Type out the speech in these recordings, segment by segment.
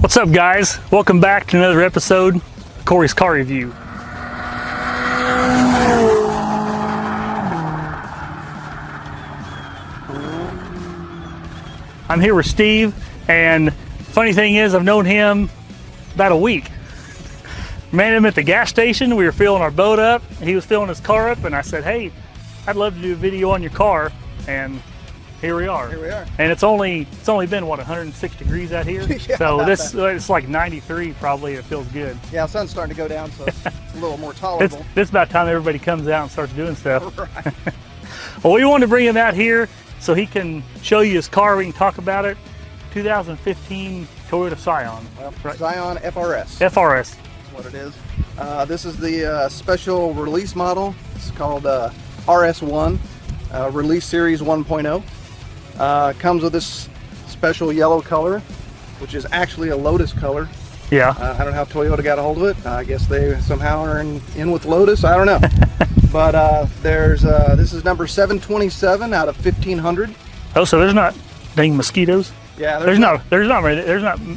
What's up, guys? Welcome back to another episode of Cory's Car Review. I'm here with Steve, and funny thing is, I've known him about a week. Met him at the gas station. We were filling our boat up. He was filling his car up, and I said, "Hey, I'd love to do a video on your car." And here we are. Here we are. And it's only been what, 106 degrees out here. Yeah, so it's like 93 probably. It feels good. Yeah, the sun's starting to go down, so it's a little more tolerable. It's about time everybody comes out and starts doing stuff. Right. Well, we wanted to bring him out here so he can show you his car. We can talk about it. 2015 Toyota Scion. Well, right? Scion FRS. FRS. That's what it is. This is the special release model. It's called RS1, Release Series 1.0. Comes with this special yellow color, which is actually a Lotus color. Yeah. I don't know how Toyota got a hold of it. I guess they somehow are in with Lotus. I don't know. But this is number 727 out of 1500. Oh, so there's not dang mosquitoes? Yeah, there's not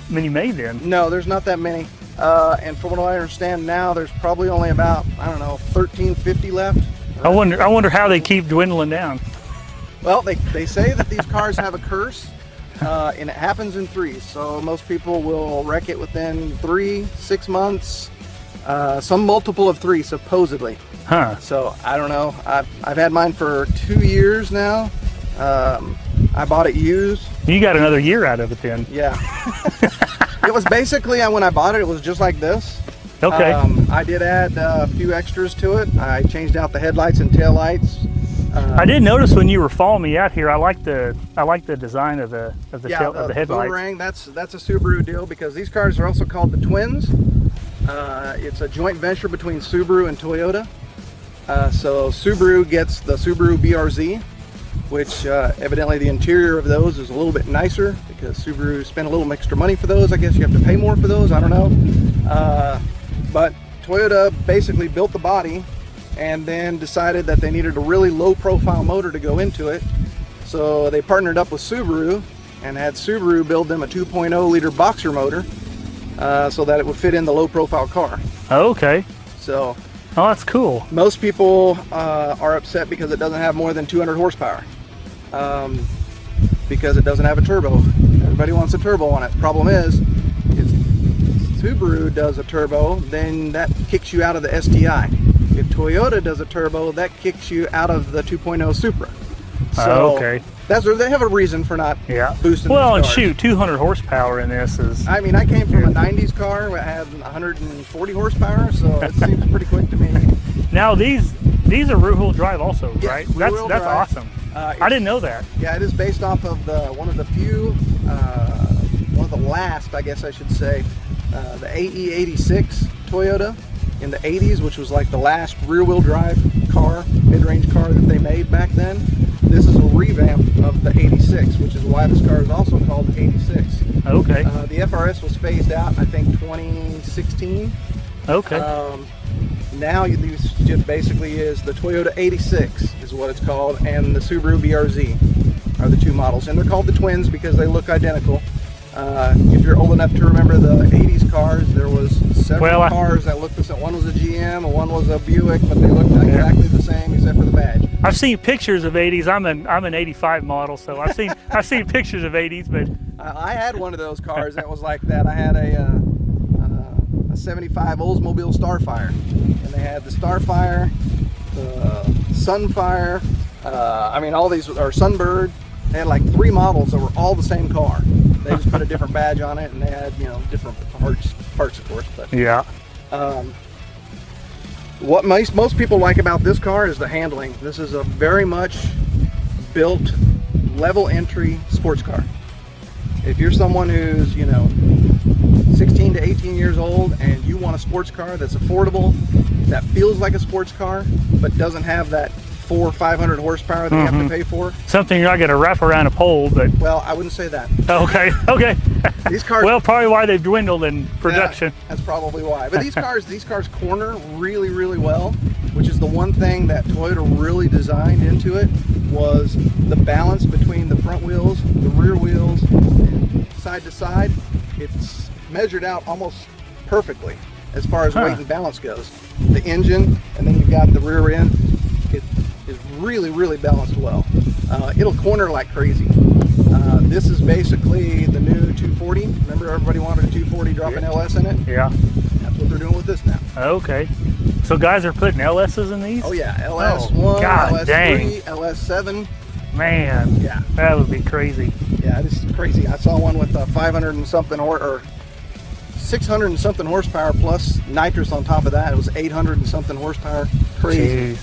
many made then. No, there's not that many. And from what I understand now, there's probably only about, I don't know, 1350 left. I wonder how they keep dwindling down. Well, they say that these cars have a curse, and it happens in threes. So most people will wreck it within 3-6 months, some multiple of 3 supposedly. Huh. So I don't know. I've had mine for 2 years now. I bought it used. You got another year out of it then. Yeah. It was basically, when I bought it, it was just like this. Okay. I did add a few extras to it. I changed out the headlights and tail lights. I did notice when you were following me out here, I like the design of the headlights. Boomerang, that's a Subaru deal, because these cars are also called the Twins. It's a joint venture between Subaru and Toyota. So Subaru gets the Subaru BRZ, which evidently the interior of those is a little bit nicer, because Subaru spent a little extra money for those. I guess you have to pay more for those, I don't know. But Toyota basically built the body and then decided that they needed a really low profile motor to go into it. So they partnered up with Subaru and had Subaru build them a 2.0 liter boxer motor so that it would fit in the low profile car. Okay. So, oh, that's cool. Most people are upset because it doesn't have more than 200 horsepower. Because it doesn't have a turbo. Everybody wants a turbo on it. Problem is, if Subaru does a turbo, then that kicks you out of the STI. If Toyota does a turbo, that kicks you out of the 2.0 Supra. So okay. They have a reason for not boosting. Well, and cars. shoot, 200 horsepower in this is. I mean, I came from a 90s car that had 140 horsepower, so it seems pretty quick to me. Now these are rear-wheel drive also, right? That's drive. Awesome. I didn't know that. Yeah, it is based off of one of the last, I guess I should say, the AE86 Toyota in the 80s, which was like the last rear-wheel drive car, mid-range car that they made back then. This is a revamp of the 86, which is why this car is also called the 86. Okay. The FRS was phased out, I think, 2016. Okay. Now this just basically is the Toyota 86 is what it's called, and the Subaru BRZ are the two models, and they're called the Twins because they look identical. If you're old enough to remember the 80s cars, there was several cars that looked the same. One was a GM and one was a Buick, but they looked exactly the same except for the badge. I've seen pictures of 80s. I'm an 85 model, so I've seen pictures of 80s, but I had one of those cars that was like that. I had a 75 Oldsmobile Starfire, and they had the Starfire, the Sunfire, I mean all these are Sunbird. They had like 3 models that were all the same car. They just put a different badge on it, and they had, you know, different parts of course. But yeah. What most people like about this car is the handling. This is a very much built level entry sports car. If you're someone who's, you know, 16 to 18 years old and you want a sports car that's affordable, that feels like a sports car, but doesn't have that 400 or 500 horsepower that you have to pay for. Something you're not going to wrap around a pole, but. Well, I wouldn't say that. Okay, okay. These cars. Well, probably why they've dwindled in production. Yeah, that's probably why. But these cars corner really, really well, which is the one thing that Toyota really designed into it, was the balance between the front wheels, the rear wheels, side to side. It's measured out almost perfectly as far as weight and balance goes. The engine, and then you've got the rear end. It is really, really balanced well. It'll corner like crazy. This is basically the new 240. Remember everybody wanted a 240 dropping LS in it? Yeah. That's what they're doing with this now. Okay. So guys are putting LSs in these? Oh yeah, LS1, LS3, dang. LS7. Man, yeah, that would be crazy. Yeah, this is crazy. I saw one with 500 and something or 600 and something horsepower plus nitrous on top of that. It was 800 and something horsepower. Crazy.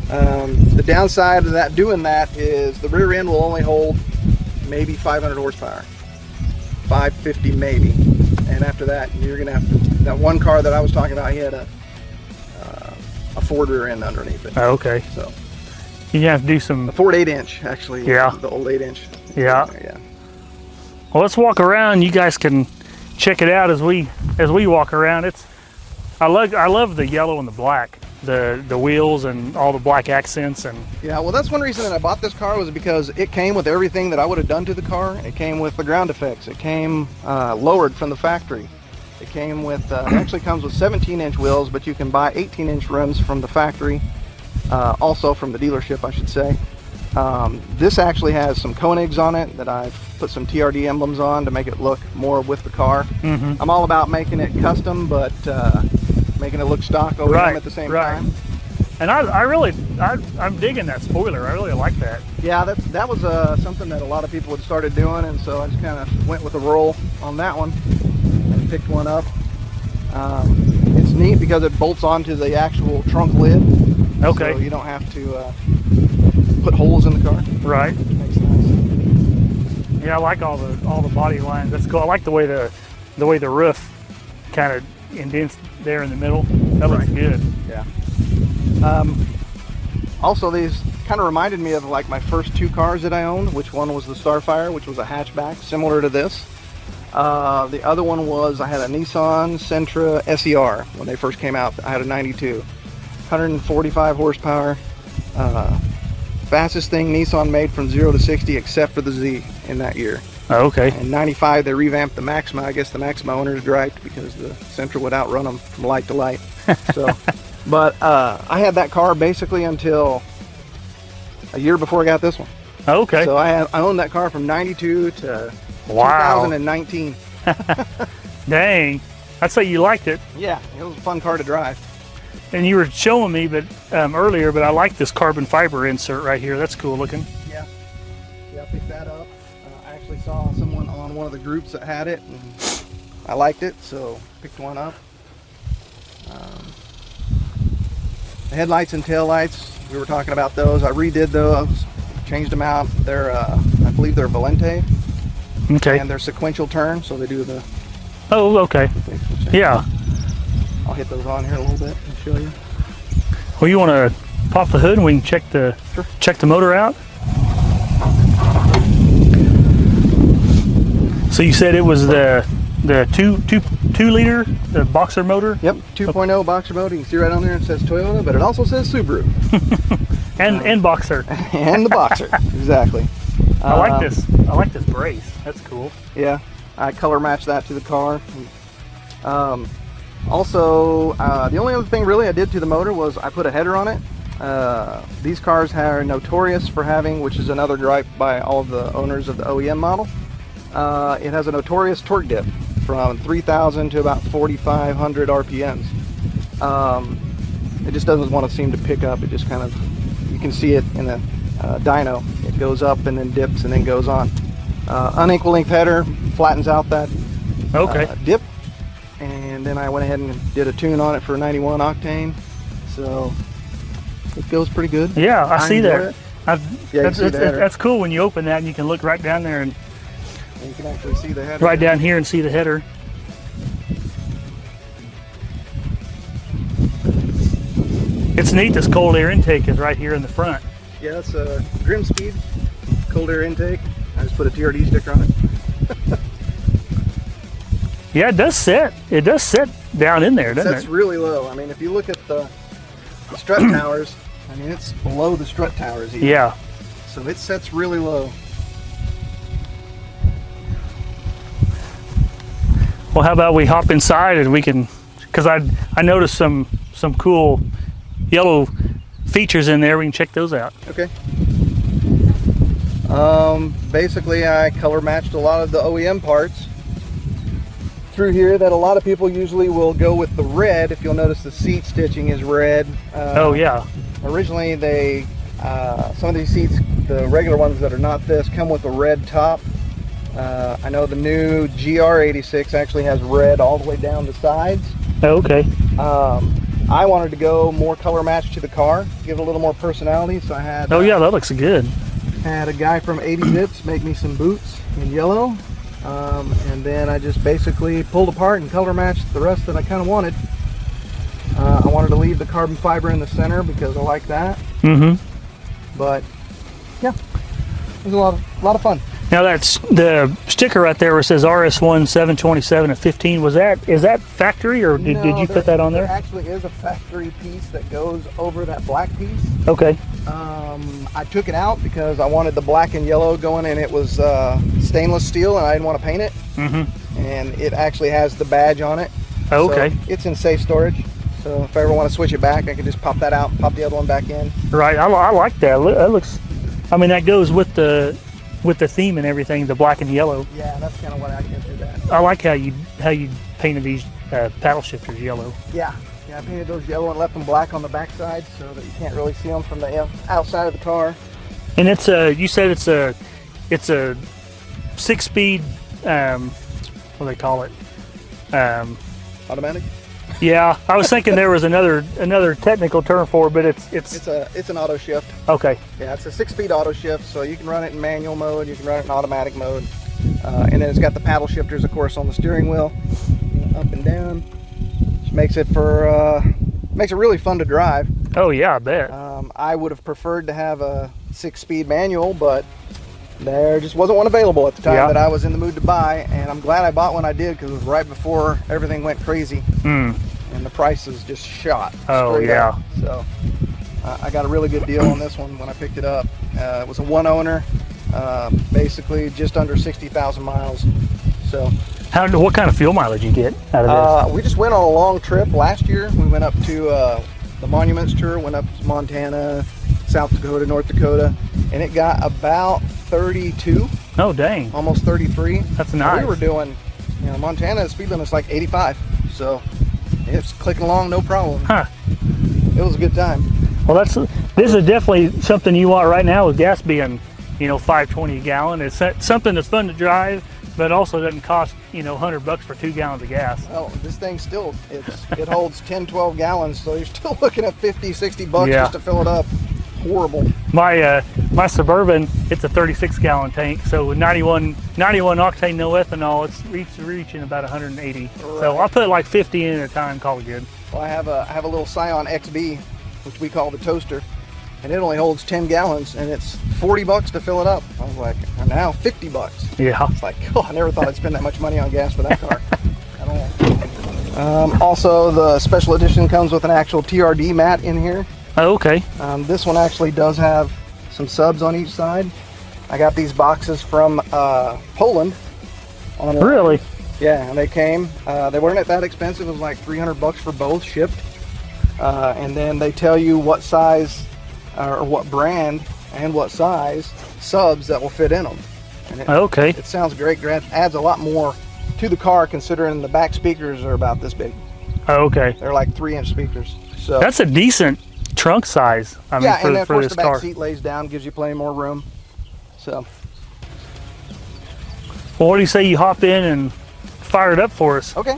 The downside of that doing that is the rear end will only hold maybe 500 horsepower, 550 maybe, and after that you're gonna have to. That one car that I was talking about, he had a Ford rear end underneath it. Oh, okay. So you have to do some. A Ford 8-inch actually. Yeah. The old 8-inch. Yeah. Yeah. Well, let's walk around. You guys can check it out as we walk around. I love the yellow and the black, the wheels and all the black accents. And yeah, well, that's one reason that I bought this car, was because it came with everything that I would have done to the car. It came with the ground effects. It came lowered from the factory. It came with it actually comes with 17-inch wheels, but you can buy 18-inch rims from the factory, also from the dealership, I should say. This actually has some Koenigs on it that I've put some TRD emblems on to make it look more with the car. Mm-hmm. I'm all about making it custom, but making it look stock OEM at the same time. And I'm digging that spoiler. I really like that. Yeah, that was something that a lot of people had started doing, and so I just kind of went with a roll on that one and picked one up. It's neat because it bolts onto the actual trunk lid. Okay. So you don't have to put holes in the car. Right. Which makes sense. Yeah, I like all the body lines. That's cool. I like the way the roof kind of indents there in the middle. That looks good. Yeah. Also, these kind of reminded me of like my first two cars that I owned, which one was the Starfire, which was a hatchback similar to this. The other one was, I had a Nissan Sentra SER when they first came out. I had a 92, 145 horsepower, fastest thing Nissan made from 0 to 60 except for the Z in that year. Oh, okay. In 95 they revamped the Maxima. I guess the Maxima owners griped because the Sentra would outrun them from light to light. So, but I had that car basically until a year before I got this one. Okay. So I owned that car from 92 to wow. 2019. Dang. I'd say you liked it. Yeah, it was a fun car to drive. And you were showing me earlier, but I like this carbon fiber insert right here. That's cool looking. Yeah. Yeah, I picked that up. I actually saw someone on one of the groups that had it, and I liked it, so picked one up. The headlights and tail lights, we were talking about those. I redid those, changed them out. They're, I believe they're Valente. Okay. And they're sequential turn, so they do the... Oh, okay. Yeah. I'll hit those on here a little bit and show you. Well, you want to pop the hood and we can check the motor out? So you said it was the 2 liter, the boxer motor? Yep, 2.0 boxer motor. You can see right on there it says Toyota, but it also says Subaru. and boxer. And the boxer, exactly. I like this brace. That's cool. Yeah, I color matched that to the car. Also, the only other thing really I did to the motor was I put a header on it. These cars are notorious for having, which is another gripe by all of the owners of the OEM model, it has a notorious torque dip from 3,000 to about 4,500 RPMs. It just doesn't want to seem to pick up. It just kind of, you can see it in the dyno. It goes up and then dips and then goes on. Unequal length header flattens out that dip. And then I went ahead and did a tune on it for 91 octane, so it goes pretty good. Yeah, I see that. That's cool when you open that and you can look right down there and you can actually see the header. Right down here and see the header. It's neat. This cold air intake is right here in the front. Yeah, it's a Grim Speed cold air intake. I just put a TRD sticker on it. Yeah, it does sit. It does sit down in there, doesn't it? It's really low. I mean, if you look at the strut towers, I mean, it's below the strut towers even. Yeah. So it sets really low. Well, how about we hop inside and we can, because I noticed some cool yellow features in there. We can check those out. Okay. Basically, I color matched a lot of the OEM parts through here that a lot of people usually will go with the red. If you'll notice, the seat stitching is red. Oh yeah. Originally, some of these seats, the regular ones that are not this, come with a red top. I know the new GR86 actually has red all the way down the sides. Oh, okay. I wanted to go more color match to the car, give it a little more personality, so I had... Oh yeah, that looks good. Had a guy from 80 Bits make me some boots in yellow, and then I just basically pulled apart and color matched the rest that I kind of wanted. I wanted to leave the carbon fiber in the center because I like that. Mm-hmm. But yeah, it was a lot of fun. Now that's the sticker right there where it says RS1 727 at 15. Is that factory, or did you put that on there? There actually is a factory piece that goes over that black piece. Okay. I took it out because I wanted the black and yellow going, and it was stainless steel, and I didn't want to paint it. Mm-hmm. And it actually has the badge on it. Oh, okay. So it's in safe storage. So if I ever want to switch it back, I can just pop that out, pop the other one back in. Right. I like that. That looks. I mean, that goes with the theme and everything, the black and yellow. Yeah, that's kind of what I can do that. I like how you painted these paddle shifters yellow. Yeah, I painted those yellow and left them black on the backside so that you can't really see them from the outside of the car. And you said it's a 6-speed, what do they call it? Automatic? Yeah, I was thinking there was another technical term for it, but it's an auto shift. Okay. Yeah, it's a 6-speed auto shift, so you can run it in manual mode, you can run it in automatic mode, and then it's got the paddle shifters, of course, on the steering wheel, up and down, which makes it really fun to drive. Oh yeah, I bet. I would have preferred to have a 6-speed manual, but there just wasn't one available at the time that I was in the mood to buy, and I'm glad I bought one I did because it was right before everything went crazy. And the prices just shot. Oh yeah. Up. So I got a really good deal on this one when I picked it up. It was a one owner, basically just under 60,000 miles. So what kind of fuel mileage you get out of this? We just went on a long trip last year. We went up to the Monuments Tour, went up to Montana, South Dakota, North Dakota, and it got about 32. Oh dang. Almost 33. That's nice. We were doing, Montana, the speed limit's like 85. So it's clicking along, no problem. Huh. It was a good time. Well, this is definitely something you want right now with gas being, 5.20 a gallon. It's something that's fun to drive, but also doesn't cost, $100 for 2 gallons of gas. Well, this thing still, it holds 10, 12 gallons, so you're still looking at 50, 60 bucks just to fill it up. Horrible. My Suburban, it's a 36-gallon tank, so with 91 octane, no ethanol, it's reaching about 180. Right. So I'll put like 50 in at a time, call it good. Well, I have a little Scion XB, which we call the toaster, and it only holds 10 gallons, and it's 40 bucks to fill it up. I was like, now 50 bucks. Yeah. It's like, I never thought I'd spend that much money on gas for that car at all. Also, the special edition comes with an actual TRD mat in here. Oh, okay. This one actually does have some subs on each side. I got these boxes from Poland. Really? Yeah, and they came. They weren't that expensive. It was like 300 bucks for both shipped. And then they tell you what size or what brand and what size subs that will fit in them. And okay. It sounds great. Adds a lot more to the car considering the back speakers are about this big. Oh, okay. They're like 3-inch speakers. So that's a decent trunk size. I mean, and then, of course, this the back car. seat lays down, gives you plenty more room. So. Well, what do you say you hop in and fire it up for us? Okay.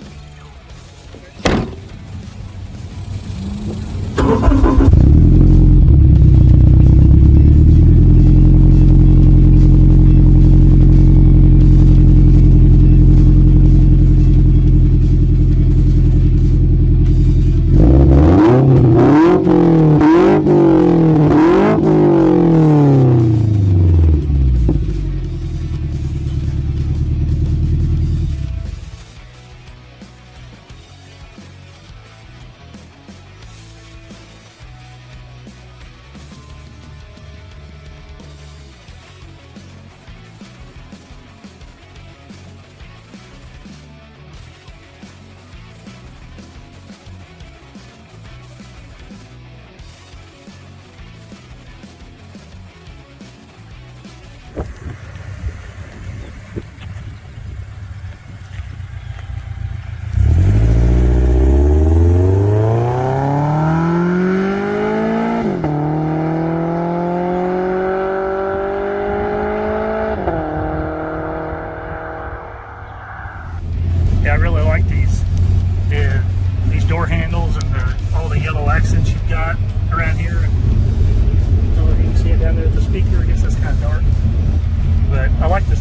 Yeah, I really like these door handles and all the yellow accents you've got around here. I don't know if you can see it down there at the speaker. I guess that's kind of dark. But I like the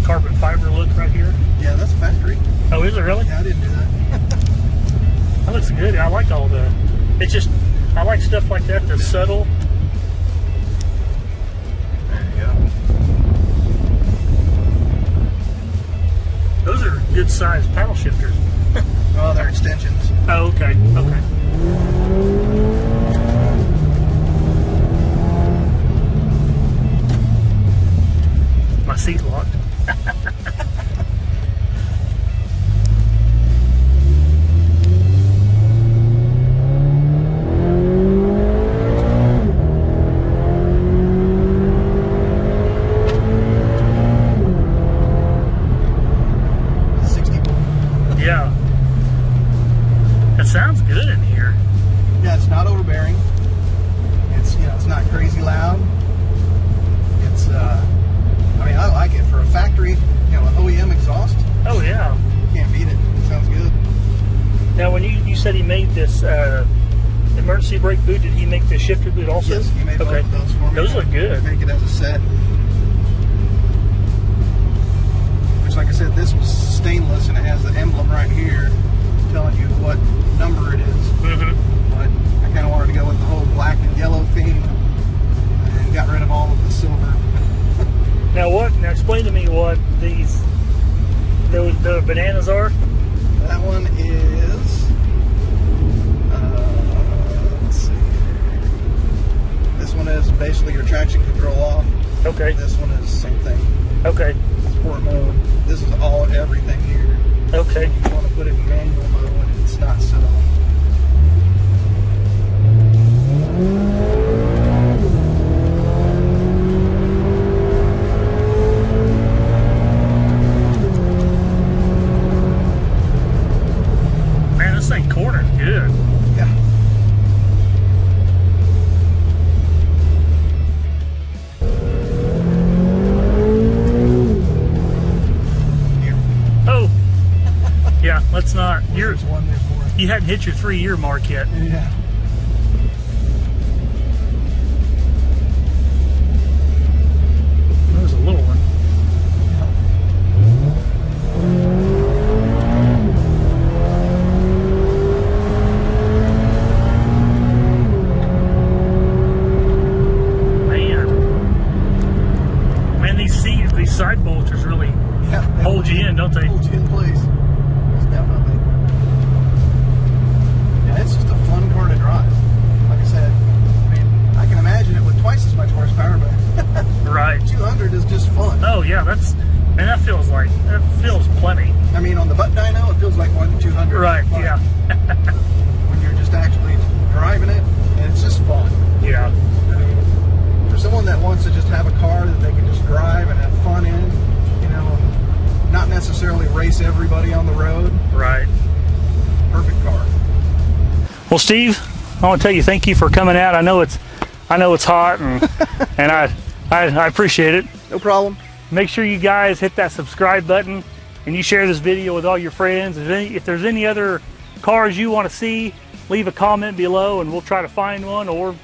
carbon fiber look right here. Yeah, that's factory. Oh, is it really? Yeah, I didn't do that. That looks good. I like all the, it's just, I like stuff like that that's subtle. There you go. Those are good sized paddle shifters. Oh, they're extensions. Oh, okay, okay. My seat locked. Yeah. That sounds good in here. Yeah, it's not overbearing. It's, you know, it's not crazy loud. It's, I mean, I like it for a factory, you know, an OEM exhaust. Oh yeah. Can't beat it. It sounds good. Now, when you said he made this emergency brake boot, did he make the shifter boot also? Yes, you made both of those for me. Those look good. Make it as a set. Which, like I said, this was stainless and it has the emblem right here telling you what number it is. Mm-hmm. But I kind of wanted to go with the whole black and yellow theme and got rid of all of the silver. Now explain to me what the bananas are. That one is, let's see. This one is basically your traction control off. Okay. This one is the same thing. Okay. Sport mode. This is all everything here. Okay. You want to put it in manual mode when it's not so. Man, this thing corners good. Yeah. Here. Oh. Yeah, let's not. There's one, there's more. You hadn't hit your 3-year mark yet. Yeah. There's a little one. Man, these side bolsters really hold you in, don't they? Hold you in place. Most definitely. Yeah, it's just a fun car to drive. Like I said, I mean, I can imagine it with twice as much horsepower, but Right. 200 is just fun. Oh yeah, that feels plenty. I mean, on the butt dyno, it feels like more than 200. Right. But Yeah. when you're just actually driving it, it's just fun. Yeah. I mean, for someone that wants to just have a car that they can just drive and have fun in, you know, not necessarily race everybody on the road. Right. Perfect car. Well, Steve, I want to tell you thank you for coming out. I know it's hot and and I appreciate it. No problem. Make sure you guys hit that subscribe button and you share this video with all your friends. If there's any other cars you want to see, leave a comment below and we'll try to find one, or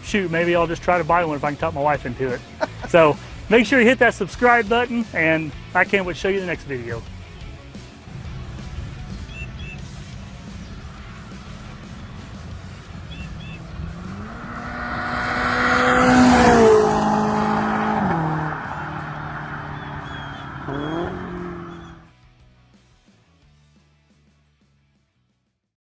shoot, maybe I'll just try to buy one if I can talk my wife into it. So make sure you hit that subscribe button, and I can't wait to show you the next video.